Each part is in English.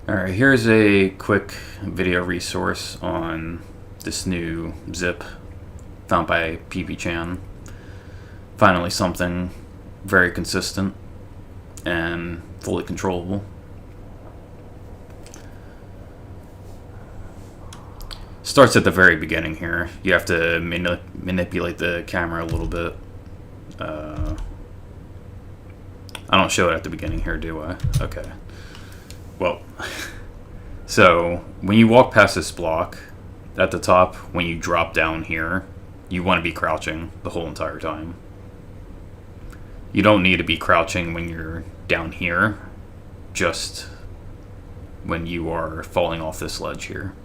Alright, here's a quick video resource on this new zip found by PP-chan. Finally something very consistent and fully controllable. Starts at the very beginning here. You have to manipulate the camera a little bit. I don't show it at the beginning here, do I? Okay. Well, so when you walk past this block at the top, when you drop down here, you want to be crouching the whole entire time. You don't need to be crouching when you're down here, just when you are falling off this ledge here.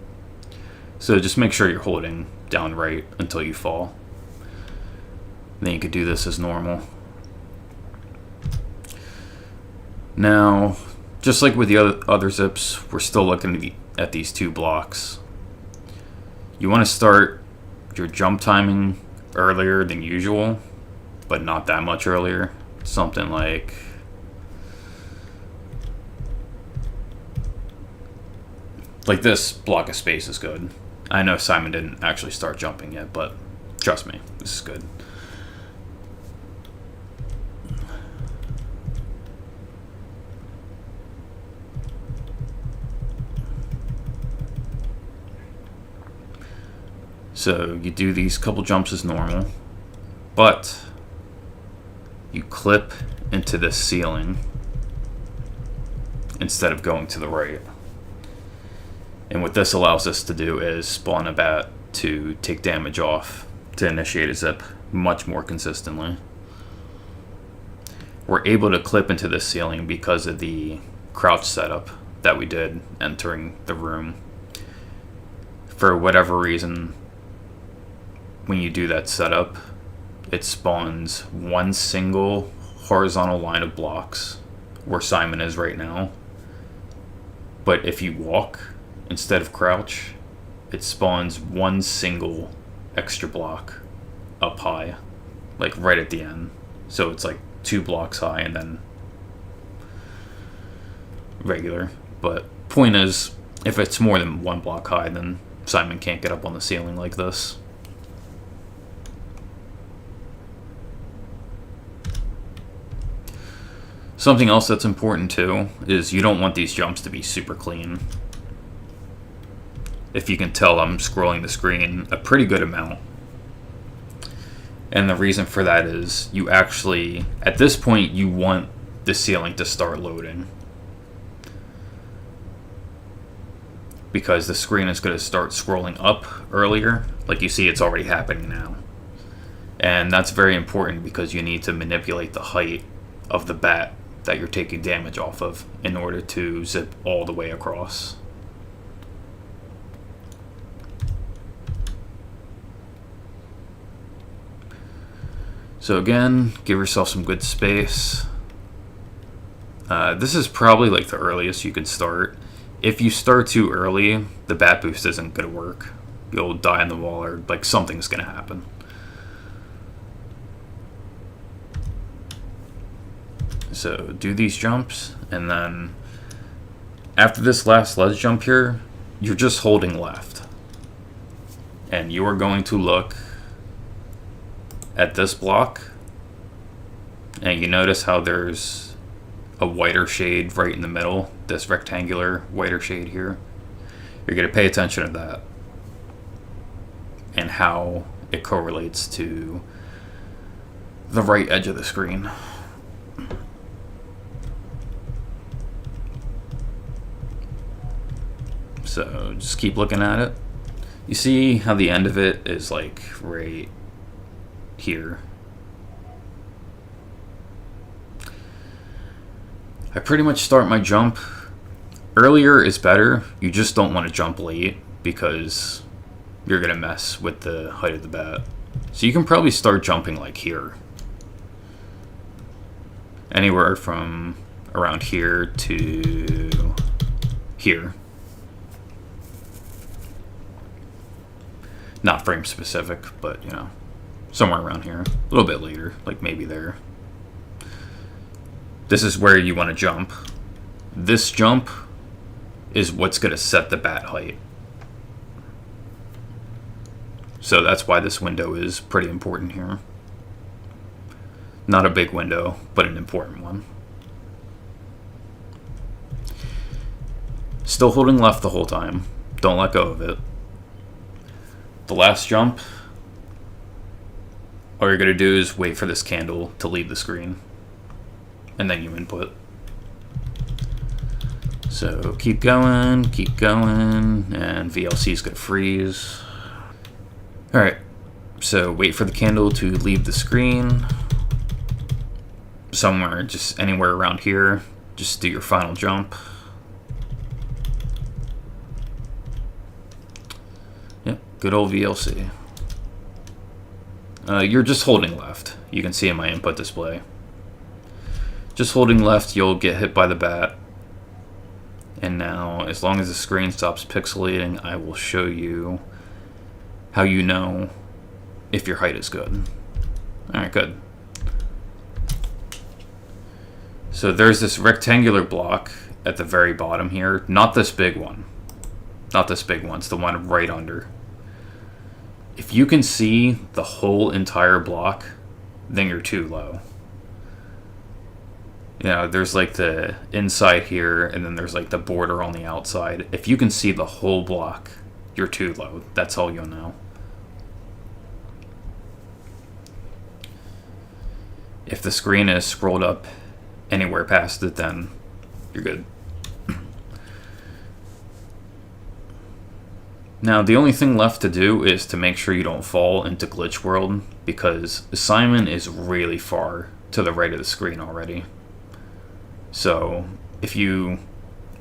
So just make sure you're holding down right until you fall. Then you could do this as normal. Now, just like with the other zips, we're still looking at these two blocks. You want to start your jump timing earlier than usual, but not that much earlier. Something like this block of space is good. I know Simon didn't actually start jumping yet, but trust me, this is good. So you do these couple jumps as normal, but you clip into the ceiling instead of going to the right. And what this allows us to do is spawn a bat to take damage off to initiate a zip much more consistently. We're able to clip into the ceiling because of the crouch setup that we did entering the room. For whatever reason, when you do that setup, it spawns one single horizontal line of blocks where Simon is right now. But if you walk instead of crouch, it spawns one single extra block up high, like right at the end. So it's like 2 blocks high and then regular. But point is, if it's more than 1 block high, then Simon can't get up on the ceiling like this. Something else that's important too is you don't want these jumps to be super clean. If you can tell, I'm scrolling the screen a pretty good amount. And the reason for that is you actually, at this point, you want the ceiling to start loading. Because the screen is going to start scrolling up earlier. Like you see, it's already happening now. And that's very important because you need to manipulate the height of the bat that you're taking damage off of in order to zip all the way across. So again, give yourself some good space. This is probably like the earliest you could start. If you start too early, the bat boost isn't going to work. You'll die on the wall or like something's going to happen. So do these jumps, and then after this last ledge jump here, you're just holding left. And you are going to look at this block, and you notice how there's a whiter shade right in the middle, this rectangular whiter shade here. You're going to pay attention to that and how it correlates to the right edge of the screen. So just keep looking at it. You see how the end of it is like right here. I pretty much start my jump. Earlier is better. You just don't want to jump late because you're going to mess with the height of the bat. So you can probably start jumping like here. Anywhere from around here to here. Not frame specific, but you know, somewhere around here. A little bit later, like maybe there. This is where you want to jump. This jump is what's going to set the bat height. So that's why this window is pretty important here. Not a big window, but an important one. Still holding left the whole time. Don't let go of it. The last jump, all you're going to do is wait for this candle to leave the screen. And then you input. So keep going, and VLC is going to freeze. Alright, so wait for the candle to leave the screen. Somewhere, just anywhere around here. Just do your final jump. Yep, good old VLC. You're just holding left. You can see in my input display. Just holding left, you'll get hit by the bat. And now, as long as the screen stops pixelating, I will show you how you know if your height is good. Alright, good. So there's this rectangular block at the very bottom here. Not this big one. Not this big one. It's the one right under. If you can see the whole entire block, then you're too low. You know, there's like the inside here, and then there's like the border on the outside. If you can see the whole block, you're too low. That's all you'll know. If the screen is scrolled up anywhere past it, then you're good. Now, the only thing left to do is to make sure you don't fall into glitch world, because Simon is really far to the right of the screen already. So, if you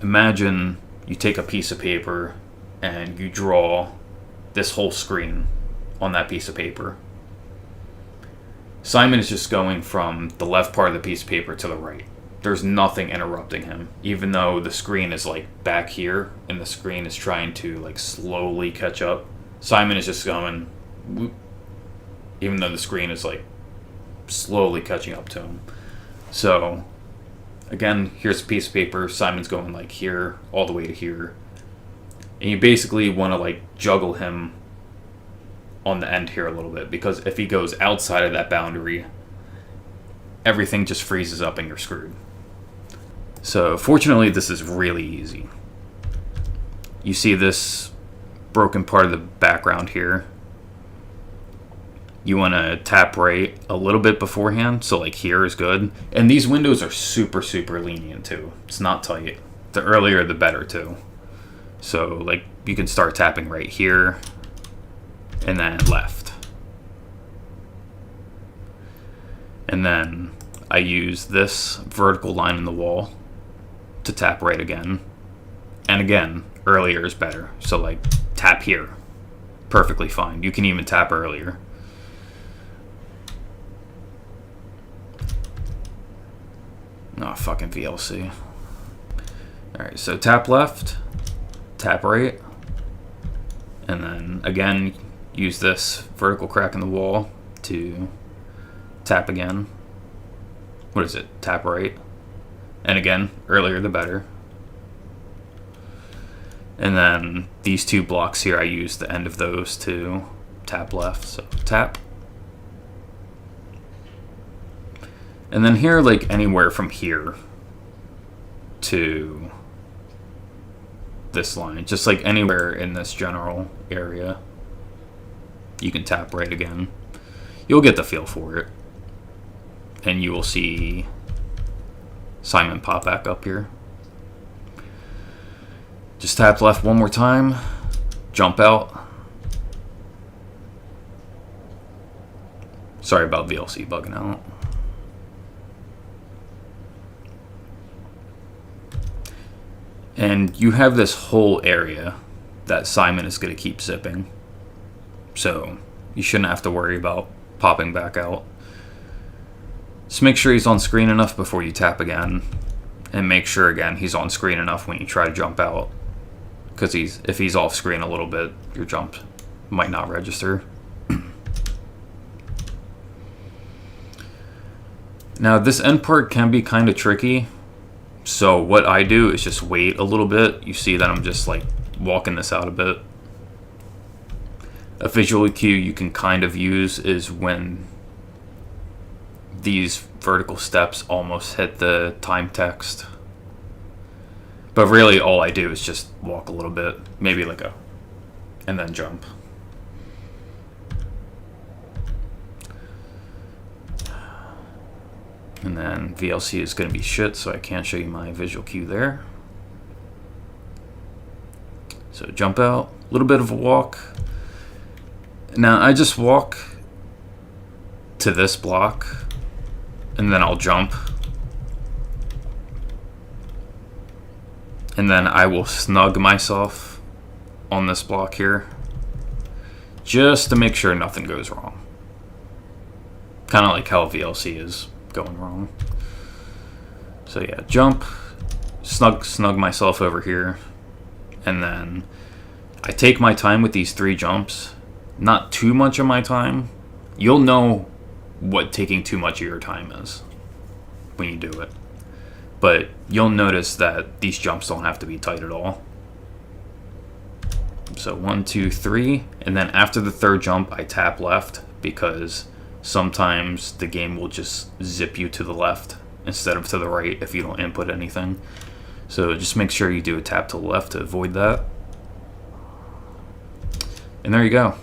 imagine you take a piece of paper and you draw this whole screen on that piece of paper, Simon is just going from the left part of the piece of paper to the right. There's nothing interrupting him, even though the screen is like back here and the screen is trying to like slowly catch up. Simon is just going whoop, even though the screen is like slowly catching up to him. So again, here's a piece of paper. Simon's going like here all the way to here, and you basically want to like juggle him on the end here a little bit, because if he goes outside of that boundary, everything just freezes up and you're screwed. So fortunately, this is really easy. You see this broken part of the background here. You want to tap right a little bit beforehand, so like here is good. And these windows are super, super lenient too. It's not tight. The earlier the better too. So like you can start tapping right here and then left. And then I use this vertical line in the wall to tap right again. And again, earlier is better. So like tap here. Perfectly fine. You can even tap earlier. Oh, fucking VLC. Alright, so tap left, tap right, and then again use this vertical crack in the wall to tap again. What is it? Tap right. And again, earlier the better. And then these two blocks here, I use the end of those to tap left. So tap. And then here, like anywhere from here to this line, just like anywhere in this general area, you can tap right again. You'll get the feel for it. And you will see Simon pop back up here. Just tap left one more time, jump out. Sorry about VLC bugging out. And you have this whole area that Simon is going to keep zipping. So you shouldn't have to worry about popping back out. Just make sure he's on screen enough before you tap again. And make sure, again, he's on screen enough when you try to jump out. Because if he's off screen a little bit, your jump might not register. Now, this end part can be kind of tricky, So what I do is just wait a little bit. You see that I'm just like walking this out a bit. A visual cue you can kind of use is when these vertical steps almost hit the time text. But really all I do is just walk a little bit, maybe like a, and then jump. And then VLC is going to be shit, so I can't show you my visual cue there. So jump out, a little bit of a walk. Now I just walk to this block, and then I'll jump. And then I will snug myself on this block here, just to make sure nothing goes wrong. Kind of like how VLC is going wrong. So yeah, jump, snug myself over here, and then I take my time with these 3 jumps. Not too much of my time. You'll know what taking too much of your time is when you do it. But you'll notice that these jumps don't have to be tight at all. So 1, 2, 3, and then after the 3rd jump I tap left, because sometimes the game will just zip you to the left instead of to the right if you don't input anything. So just make sure you do a tap to the left to avoid that. And there you go.